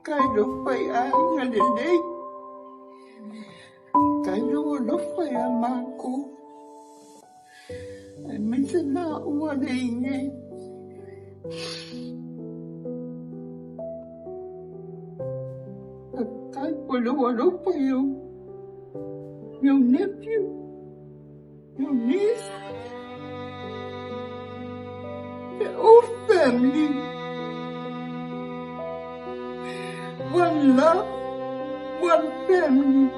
Cái đó phải ai là đến đây. Cái đó nó phải là mang cô. Mình sẽ nào qua đây nghe. Cái của nó phải your nephew, your niece, the whole family. One love, one family.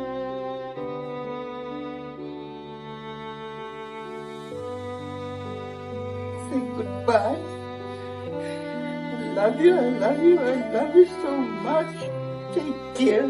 Say goodbye. I love you, I love you, I love you so much. Take care.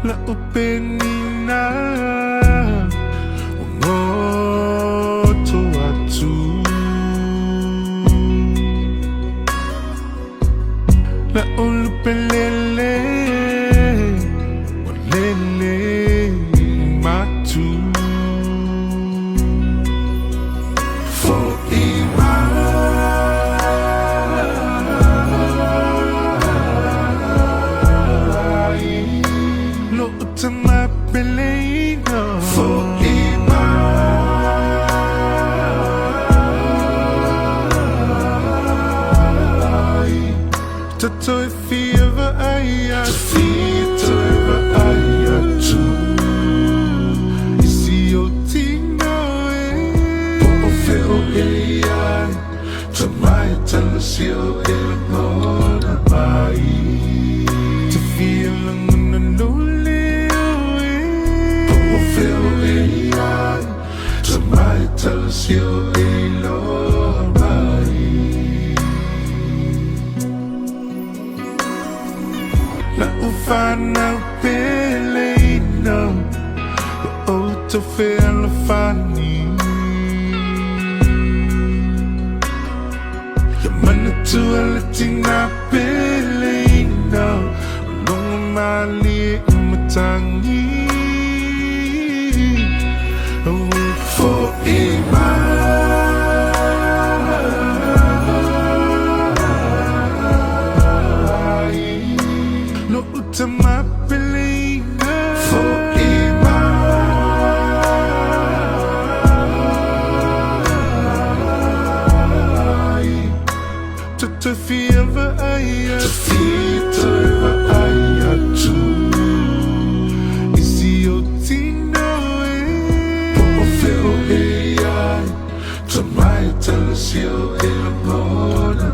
La upenina ngoto atu la ulupelele walele matu for Iava to my belino for Iava to toi fieva aya to aya tu isi o tino po feo ai to my talasio el mona mai to feel no to my talasio ilo mai la ufana peleno o to feel funny ya mana tu alatina peleno long mali matangi for Iava no utama pelina for Iava to feel aya to aya tu isi o tino to my talasio el mona